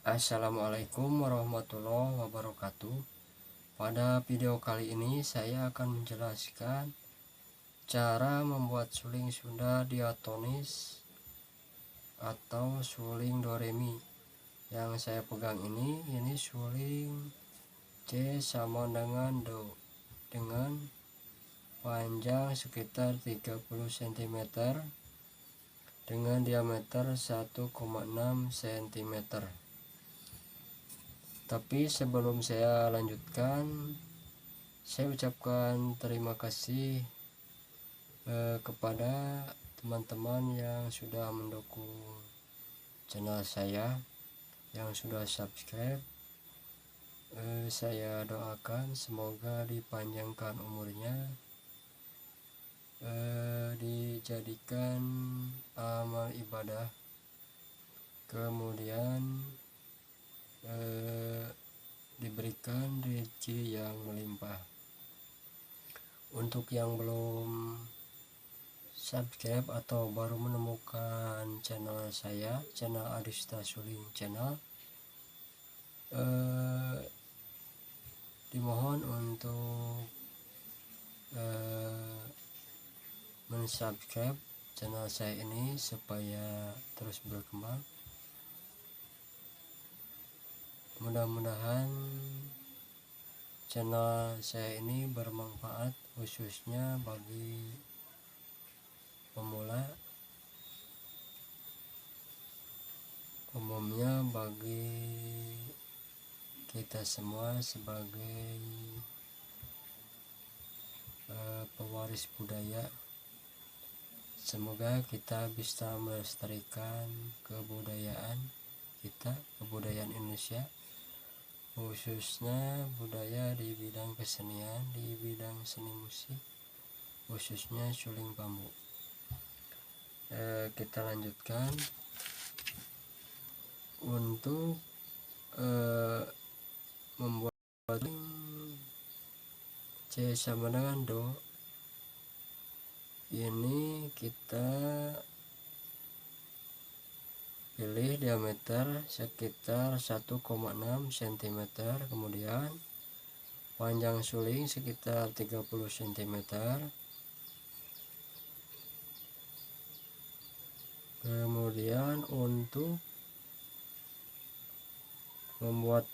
Assalamualaikum warahmatullahi wabarakatuh. Pada video kali ini saya akan menjelaskan cara membuat suling Sunda diatonis atau suling do re mi. Yang saya pegang ini suling C sama dengan do dengan panjang sekitar 30 cm dengan diameter 1,6 cm. Tapi sebelum saya lanjutkan, saya ucapkan terima kasih kepada teman-teman yang sudah mendukung channel saya, yang sudah subscribe. Saya doakan semoga dipanjangkan umurnya, dijadikan amal ibadah, kemudian diberikan rezeki yang melimpah. Untuk yang belum subscribe atau baru menemukan channel saya, channel Adista Suling Channel, dimohon untuk mensubscribe channel saya ini supaya terus berkembang. Mudah-mudahan channel saya ini bermanfaat khususnya bagi pemula, umumnya bagi kita semua sebagai pewaris budaya. Semoga kita bisa melestarikan kebudayaan kita, kebudayaan Indonesia, khususnya budaya di bidang kesenian, di bidang seni musik, khususnya suling bambu. Kita lanjutkan. Untuk membuat C sama dengan do, ini kita pilih diameter sekitar 1,6 cm, kemudian panjang suling sekitar 30 cm, kemudian untuk membuat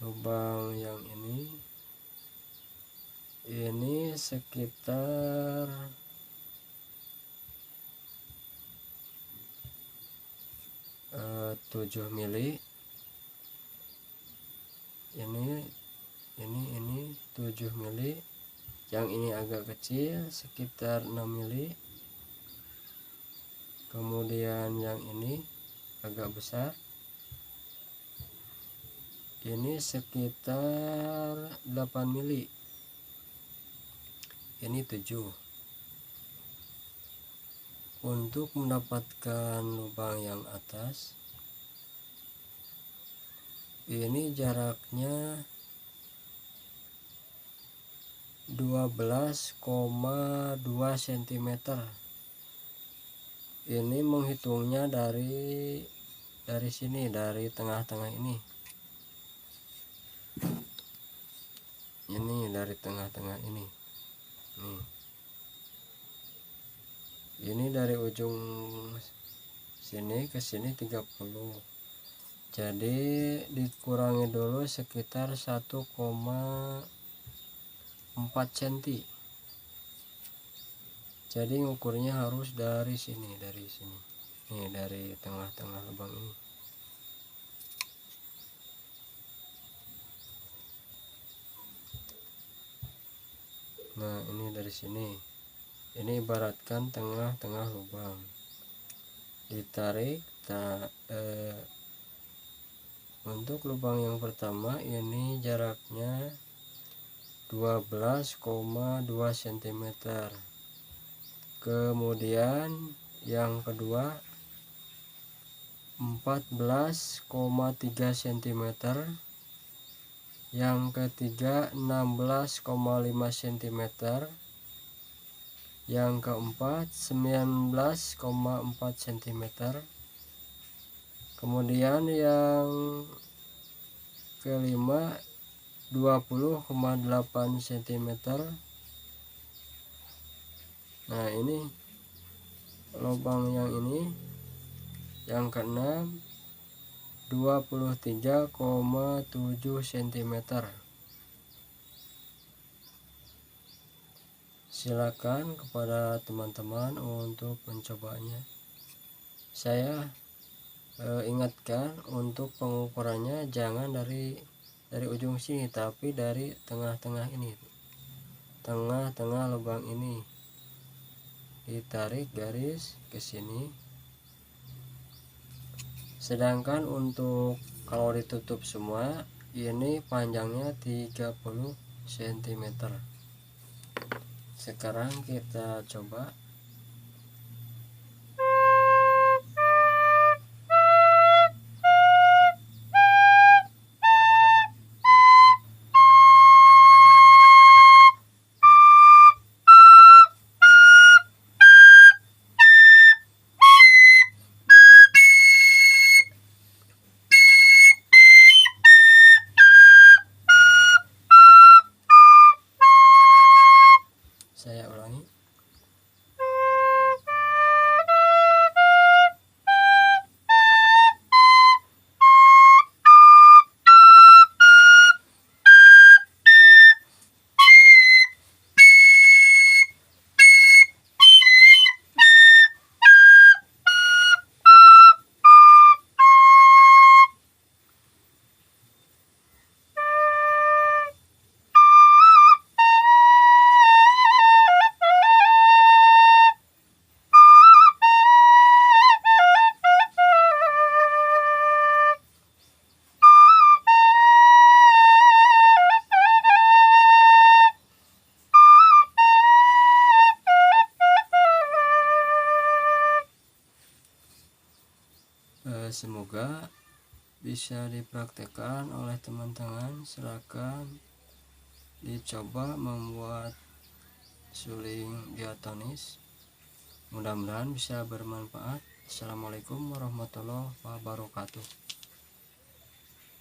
lubang yang ini sekitar 7 mili. Ini 7 mili. Yang ini agak kecil sekitar 6 mili. Kemudian yang ini agak besar, ini sekitar 8 mili. Ini 7. Untuk mendapatkan lubang yang atas, ini jaraknya 12,2 cm. Ini menghitungnya dari sini, dari tengah-tengah ini. Ini dari tengah-tengah ini. Nih. Ini dari ujung sini ke sini 30. Jadi dikurangi dulu sekitar 1,4 cm. Jadi ngukurnya harus dari sini, nih, dari tengah-tengah lubang ini. Nah, ini dari sini. Ini ibaratkan tengah-tengah lubang. Ditarik. Untuk lubang yang pertama ini jaraknya 12,2 cm. Kemudian yang kedua 14,3 cm. Yang ketiga 16,5 cm. Yang keempat 19,4 cm. Kemudian yang kelima 20,8 cm. Nah ini lubang yang ini. Yang keenam 23,7 cm. Silakan kepada teman-teman untuk mencobanya. Saya ingatkan untuk pengukurannya jangan dari ujung sini, tapi dari tengah-tengah ini, tengah-tengah lubang ini, ditarik garis ke sini. Sedangkan untuk kalau ditutup semua ini panjangnya 30 cm. Sekarang kita coba. Saya ulangi. Semoga bisa dipraktekkan oleh teman-teman. Silakan dicoba membuat suling diatonis. Mudah-mudahan bisa bermanfaat. Assalamualaikum warahmatullahi wabarakatuh.